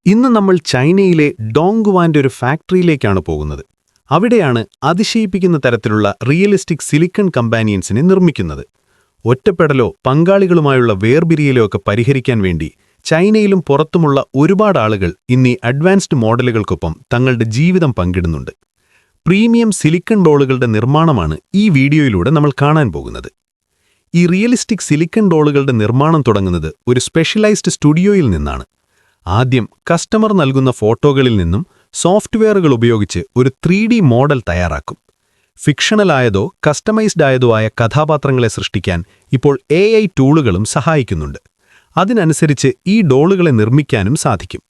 ഇന്ന് നമ്മൾ ചൈനയിലെ ഡോങ്ഗുവാന്റെ ഒരു ഫാക്ടറിയിലേക്കാണ് പോകുന്നത്. അവിടെയാണ് അതിശയിപ്പിക്കുന്ന തരത്തിലുള്ള റിയലിസ്റ്റിക് സിലിക്കൺ കമ്പാനിയൻസിനെ നിർമ്മിക്കുന്നത്. ഒറ്റപ്പെടലോ പങ്കാളികളുമായുള്ള വേർപിരിയലോ ഒക്കെ പരിഹരിക്കാൻ വേണ്ടി ചൈനയിലും പുറത്തുമുള്ള ഒരുപാട് ആളുകൾ ഇന്നീ അഡ്വാൻസ്ഡ് മോഡലുകൾക്കൊപ്പം തങ്ങളുടെ ജീവിതം പങ്കിടുന്നുണ്ട്. പ്രീമിയം സിലിക്കൺ ഡോളുകളുടെ നിർമ്മാണമാണ് ഈ വീഡിയോയിലൂടെ നമ്മൾ കാണാൻ പോകുന്നത്. ഈ റിയലിസ്റ്റിക് സിലിക്കൺ ഡോളുകളുടെ നിർമ്മാണം തുടങ്ങുന്നത് ഒരു സ്പെഷ്യലൈസ്ഡ് സ്റ്റുഡിയോയിൽ നിന്നാണ്. ആദ്യം കസ്റ്റമർ നൽകുന്ന ഫോട്ടോകളിൽ നിന്നും സോഫ്റ്റ്വെയറുകൾ ഉപയോഗിച്ച് ഒരു 3D മോഡൽ തയ്യാറാക്കും. ഫിക്ഷണലായതോ കസ്റ്റമൈസ്ഡ് ആയതോ ആയ കഥാപാത്രങ്ങളെ സൃഷ്ടിക്കാൻ ഇപ്പോൾ AI ടൂളുകളും സഹായിക്കുന്നുണ്ട്. അതിനനുസരിച്ച് ഈ ഡോളുകളെ നിർമ്മിക്കാനും സാധിക്കും.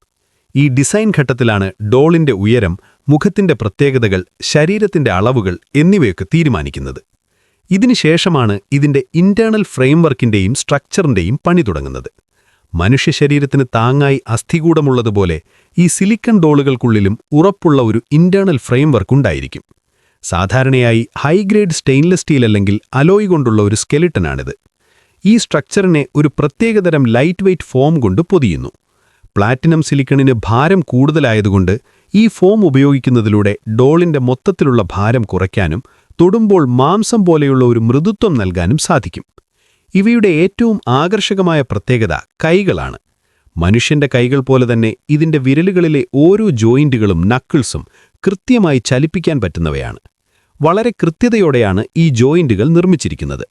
ഈ ഡിസൈൻ ഘട്ടത്തിലാണ് ഡോളിന്റെ ഉയരം, മുഖത്തിന്റെ പ്രത്യേകതകൾ, ശരീരത്തിന്റെ അളവുകൾ എന്നിവയൊക്കെ തീരുമാനിക്കുന്നത്. ഇതിനുശേഷമാണ് ഇതിന്റെ ഇന്റേണൽ ഫ്രെയിംവർക്കിന്റെയും സ്ട്രക്ചറിന്റെയും പണി തുടങ്ങുന്നത്. മനുഷ്യ ശരീരത്തിന് താങ്ങായി അസ്ഥികൂടമുള്ളതുപോലെ ഈ സിലിക്കൺ ഡോളുകൾക്കുള്ളിലും ഉറപ്പുള്ള ഒരു ഇന്റേണൽ ഫ്രെയിംവർക്ക് ഉണ്ടായിരിക്കും. സാധാരണയായി ഹൈഗ്രേഡ് സ്റ്റെയിൻലെസ് സ്റ്റീൽ അല്ലെങ്കിൽ അലോയ് കൊണ്ടുള്ള ഒരു സ്കെലിട്ടനാണിത്. ഈ സ്ട്രക്ചറിനെ ഒരു പ്രത്യേകതരം ലൈറ്റ് വെയ്റ്റ് ഫോം കൊണ്ട് പൊതിയുന്നു. പ്ലാറ്റിനം സിലിക്കണിന് ഭാരം കൂടുതലായതുകൊണ്ട് ഈ ഫോം ഉപയോഗിക്കുന്നതിലൂടെ ഡോളിന്റെ മൊത്തത്തിലുള്ള ഭാരം കുറയ്ക്കാനും തൊടുമ്പോൾ മാംസം പോലെയുള്ള ഒരു മൃദുത്വം നൽകാനും സാധിക്കും. ഇവയുടെ ഏറ്റവും ആകർഷകമായ പ്രത്യേകത കൈകളാണ്. മനുഷ്യന്റെ കൈകൾ പോലെ തന്നെ ഇതിന്റെ വിരലുകളിലെ ഓരോ ജോയിന്റുകളും നക്കിൾസും കൃത്യമായി ചലിപ്പിക്കാൻ പറ്റുന്നവയാണ്. വളരെ കൃത്യതയോടെയാണ് ഈ ജോയിന്റുകൾ നിർമ്മിച്ചിരിക്കുന്നത്.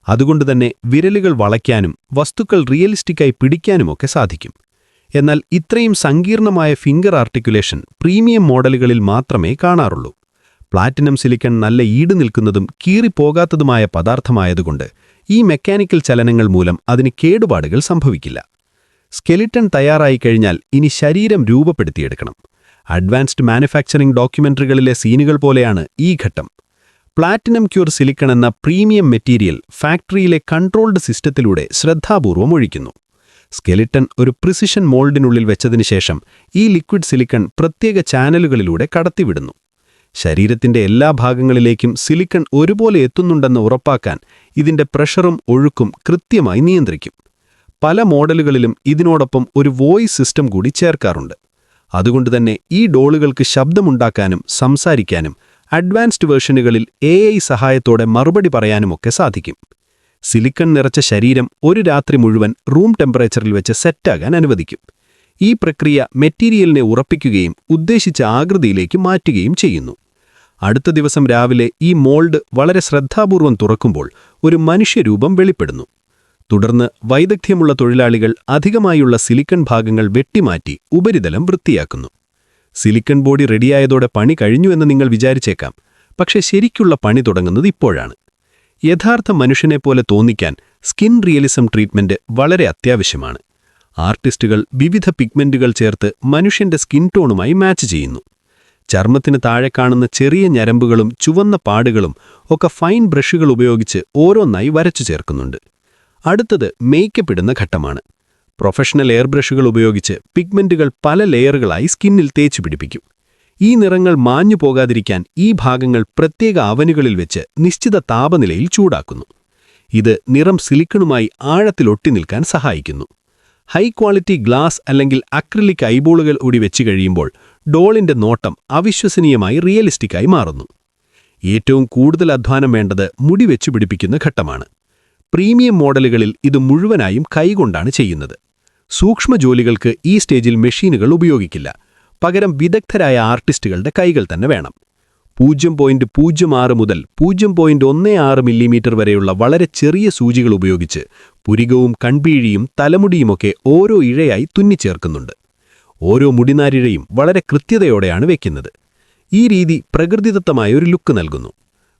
അതുകൊണ്ടുതന്നെ വിരലുകൾ വളയ്ക്കാനും വസ്തുക്കൾ റിയലിസ്റ്റിക്കായി പിടിക്കാനുമൊക്കെ സാധിക്കും. എന്നാൽ ഇത്രയും സങ്കീർണമായ ഫിംഗർ ആർട്ടിക്കുലേഷൻ പ്രീമിയം മോഡലുകളിൽ മാത്രമേ കാണാറുള്ളൂ. പ്ലാറ്റിനം സിലിക്കൺ നല്ല ഈട് നിൽക്കുന്നതും കീറിപ്പോകാത്തതുമായ പദാർത്ഥമായതുകൊണ്ട് ഈ മെക്കാനിക്കൽ ചലനങ്ങൾ മൂലം അതിന് കേടുപാടുകൾ സംഭവിക്കില്ല. സ്കെലിട്ടൺ തയ്യാറായി കഴിഞ്ഞാൽ ഇനി ശരീരം രൂപപ്പെടുത്തിയെടുക്കണം. അഡ്വാൻസ്ഡ് മാനുഫാക്ചറിംഗ് ഡോക്യുമെന്ററികളിലെ സീനുകൾ പോലെയാണ് ഈ ഘട്ടം. പ്ലാറ്റിനം ക്യൂർ സിലിക്കൺ എന്ന പ്രീമിയം മെറ്റീരിയൽ ഫാക്ടറിയിലെ കൺട്രോൾഡ് സിസ്റ്റത്തിലൂടെ ശ്രദ്ധാപൂർവം ഒഴിക്കുന്നു. സ്കെലിട്ടൺ ഒരു പ്രിസിഷൻ മോൾഡിനുള്ളിൽ വെച്ചതിനു ശേഷം ഈ ലിക്വിഡ് സിലിക്കൺ പ്രത്യേക ചാനലുകളിലൂടെ കടത്തിവിടുന്നു. ശരീരത്തിന്റെ എല്ലാ ഭാഗങ്ങളിലേക്കും സിലിക്കൺ ഒരുപോലെ എത്തുന്നുണ്ടെന്ന് ഉറപ്പാക്കാൻ ഇതിന്റെ പ്രഷറും ഒഴുക്കും കൃത്യമായി നിയന്ത്രിക്കും. പല മോഡലുകളിലും ഇതിനോടൊപ്പം ഒരു വോയിസ് സിസ്റ്റം കൂടി ചേർക്കാറുണ്ട്. അതുകൊണ്ടുതന്നെ ഈ ഡോളുകൾക്ക് ശബ്ദമുണ്ടാക്കാനും സംസാരിക്കാനും അഡ്വാൻസ്ഡ് വേർഷനുകളിൽ AI സഹായത്തോടെ മറുപടി പറയാനുമൊക്കെ സാധിക്കും. സിലിക്കൺ നിറച്ച ശരീരം ഒരു രാത്രി മുഴുവൻ റൂം ടെമ്പറേച്ചറിൽ വെച്ച് സെറ്റാകാൻ അനുവദിക്കും. ഈ പ്രക്രിയ മെറ്റീരിയലിനെ ഉറപ്പിക്കുകയും ഉദ്ദേശിച്ച ആകൃതിയിലേക്ക് മാറ്റുകയും ചെയ്യുന്നു. അടുത്ത ദിവസം രാവിലെ ഈ മോൾഡ് വളരെ ശ്രദ്ധാപൂർവം തുറക്കുമ്പോൾ ഒരു മനുഷ്യരൂപം വെളിപ്പെടുന്നു. തുടർന്ന് വൈദഗ്ധ്യമുള്ള തൊഴിലാളികൾ അധികമായുള്ള സിലിക്കൺ ഭാഗങ്ങൾ വെട്ടിമാറ്റി ഉപരിതലം വൃത്തിയാക്കുന്നു. സിലിക്കൺ ബോഡി റെഡിയായതോടെ പണി കഴിഞ്ഞുവെന്ന് നിങ്ങൾ വിചാരിച്ചേക്കാം. പക്ഷേ ശരിക്കുള്ള പണി തുടങ്ങുന്നത് ഇപ്പോഴാണ്. യഥാർത്ഥ മനുഷ്യനെപ്പോലെ തോന്നിക്കാൻ സ്കിൻ റിയലിസം ട്രീറ്റ്മെന്റ് വളരെ അത്യാവശ്യമാണ്. ആർട്ടിസ്റ്റുകൾ വിവിധ പിഗ്മെന്റുകൾ ചേർത്ത് മനുഷ്യന്റെ സ്കിൻ ടോണുമായി മാച്ച് ചെയ്യുന്നു. ചർമ്മത്തിന് താഴെ കാണുന്ന ചെറിയ ഞരമ്പുകളും ചുവന്ന പാടുകളും ഒക്കെ ഫൈൻ ബ്രഷുകൾ ഉപയോഗിച്ച് ഓരോന്നായി വരച്ചു ചേർക്കുന്നുണ്ട്. അടുത്തത് മേക്കപ്പ് ഇടുന്ന ഘട്ടമാണ്. പ്രൊഫഷണൽ എയർ ബ്രഷുകൾ ഉപയോഗിച്ച് പിഗ്മെന്റുകൾ പല ലെയറുകളായി സ്കിന്നിൽ തേച്ചു പിടിപ്പിക്കും. ഈ നിറങ്ങൾ മാഞ്ഞു പോകാതിരിക്കാൻ ഈ ഭാഗങ്ങൾ പ്രത്യേക അവനുകളിൽ വെച്ച് നിശ്ചിത താപനിലയിൽ ചൂടാക്കുന്നു. ഇത് നിറം സിലിക്കണുമായി ആഴത്തിൽ ഒട്ടിനിൽക്കാൻ സഹായിക്കുന്നു. ഹൈ ക്വാളിറ്റി ഗ്ലാസ് അല്ലെങ്കിൽ അക്രിലിക് ഐബോളുകൾ കൂടി വെച്ച് കഴിയുമ്പോൾ ഡോളിന്റെ നോട്ടം അവിശ്വസനീയമായി റിയലിസ്റ്റിക്കായി മാറുന്നു. ഏറ്റവും കൂടുതൽ അധ്വാനം വേണ്ടത് മുടി വെച്ചു പിടിപ്പിക്കുന്ന ഘട്ടമാണ്. പ്രീമിയം മോഡലുകളിൽ ഇത് മുഴുവനായും കൈകൊണ്ടാണ് ചെയ്യുന്നത്. സൂക്ഷ്മ ജോലികൾക്ക് ഈ സ്റ്റേജിൽ മെഷീനുകൾ ഉപയോഗിക്കില്ല. പകരം വിദഗ്ധരായ ആർട്ടിസ്റ്റുകളുടെ കൈകൾ തന്നെ വേണം. 0.06 മുതൽ 0.16 മില്ലിമീറ്റർ വരെയുള്ള വളരെ ചെറിയ സൂചികൾ ഉപയോഗിച്ച് പുരികവും കൺപീഴിയും തലമുടിയുമൊക്കെ ഓരോ ഇഴയായി തുന്നിച്ചേർക്കുന്നുണ്ട്. ഓരോ മുടിനാരിഴയും വളരെ കൃത്യതയോടെയാണ് വെക്കുന്നത്. ഈ രീതി പ്രകൃതിദത്തമായ ഒരു ലുക്ക് നൽകുന്നു.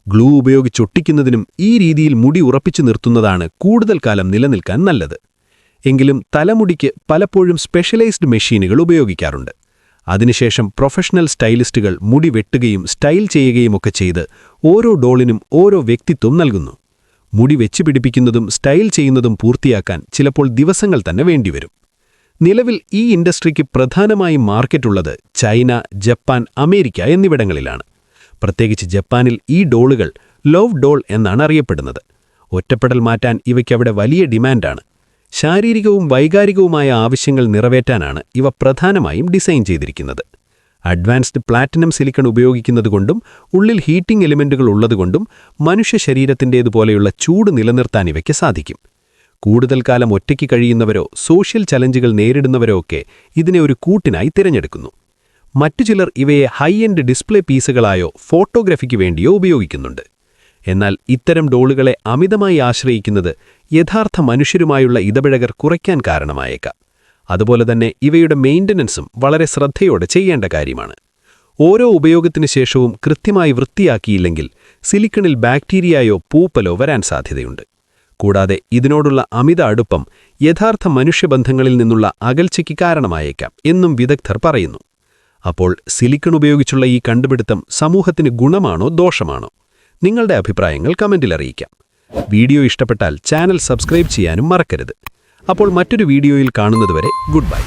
ഗ്ലൂ ഉപയോഗിച്ചൊട്ടിക്കുന്നതിനും ഈ രീതിയിൽ മുടി ഉറപ്പിച്ചു നിർത്തുന്നതാണ് കൂടുതൽ കാലം നിലനിൽക്കാൻ നല്ലത്. എങ്കിലും തലമുടിക്ക് പലപ്പോഴും സ്പെഷ്യലൈസ്ഡ് മെഷീനുകൾ ഉപയോഗിക്കാറുണ്ട്. അതിനുശേഷം പ്രൊഫഷണൽ സ്റ്റൈലിസ്റ്റുകൾ മുടി വെട്ടുകയും സ്റ്റൈൽ ചെയ്യുകയുമൊക്കെ ചെയ്ത് ഓരോ ഡോളിനും ഓരോ വ്യക്തിത്വം നൽകുന്നു. മുടി വെച്ചുപിടിപ്പിക്കുന്നതും സ്റ്റൈൽ ചെയ്യുന്നതും പൂർത്തിയാക്കാൻ ചിലപ്പോൾ ദിവസങ്ങൾ തന്നെ വേണ്ടിവരും. നിലവിൽ ഈ ഇൻഡസ്ട്രിക്ക് പ്രധാനമായും മാർക്കറ്റുള്ളത് ചൈന, ജപ്പാൻ, അമേരിക്ക എന്നിവിടങ്ങളിലാണ്. പ്രത്യേകിച്ച് ജപ്പാനിൽ ഈ ഡോളുകൾ ലവ് ഡോൾ എന്നാണ് അറിയപ്പെടുന്നത്. ഒറ്റപ്പെടൽ മാറ്റാൻ ഇവയ്ക്കവിടെ വലിയ ഡിമാൻഡാണ്. ശാരീരികവും വൈകാരികവുമായ ആവശ്യങ്ങൾ നിറവേറ്റാനാണ് ഇവ പ്രധാനമായും ഡിസൈൻ ചെയ്തിരിക്കുന്നത്. അഡ്വാൻസ്ഡ് പ്ലാറ്റിനം സിലിക്കൺ ഉപയോഗിക്കുന്നതുകൊണ്ടും ഉള്ളിൽ ഹീറ്റിംഗ് എലിമെന്റുകൾ ഉള്ളതുകൊണ്ടും മനുഷ്യ ശരീരത്തിൻ്റേതുപോലെയുള്ള ചൂട് നിലനിർത്താൻ ഇവയ്ക്ക് സാധിക്കും. കൂടുതൽ കാലം ഒറ്റയ്ക്ക് കഴിയുന്നവരോ സോഷ്യൽ ചലഞ്ചുകൾ നേരിടുന്നവരോ ഒക്കെ ഇതിനെ ഒരു കൂട്ടിനായി തിരഞ്ഞെടുക്കുന്നു. മറ്റു ചിലർ ഇവയെ ഹൈ എൻഡ് ഡിസ്പ്ലേ പീസുകളായോ ഫോട്ടോഗ്രാഫിക്ക് വേണ്ടിയോ ഉപയോഗിക്കുന്നുണ്ട്. എന്നാൽ ഇത്തരം ഡോളുകളെ അമിതമായി ആശ്രയിക്കുന്നത് യഥാർത്ഥ മനുഷ്യരുമായുള്ള ഇടപഴകൽ കുറയ്ക്കാൻ കാരണമായേക്കാം. അതുപോലെ തന്നെ ഇവയുടെ മെയിൻ്റനൻസും വളരെ ശ്രദ്ധയോടെ ചെയ്യേണ്ട കാര്യമാണ്. ഓരോ ഉപയോഗത്തിനു ശേഷവും കൃത്യമായി വൃത്തിയാക്കിയില്ലെങ്കിൽ സിലിക്കണിൽ ബാക്ടീരിയയോ പൂപ്പലോ വരാൻ സാധ്യതയുണ്ട്. കൂടാതെ ഇതിനോടുള്ള അമിത അടുപ്പം യഥാർത്ഥ മനുഷ്യബന്ധങ്ങളിൽ നിന്നുള്ള അകൽച്ചയ്ക്ക് കാരണമായേക്കാം എന്നും വിദഗ്ധർ പറയുന്നു. അപ്പോൾ സിലിക്കൺ ഉപയോഗിച്ചുള്ള ഈ കണ്ടുപിടുത്തം സമൂഹത്തിന് ഗുണമാണോ ദോഷമാണോ? നിങ്ങളുടെ അഭിപ്രായങ്ങൾ കമന്റിൽ അറിയിക്കാം. വീഡിയോ ഇഷ്ടപ്പെട്ടാൽ ചാനൽ സബ്സ്ക്രൈബ് ചെയ്യാനും മറക്കരുത്. അപ്പോൾ മറ്റൊരു വീഡിയോയിൽ കാണുന്നതുവരെ ഗുഡ് ബൈ.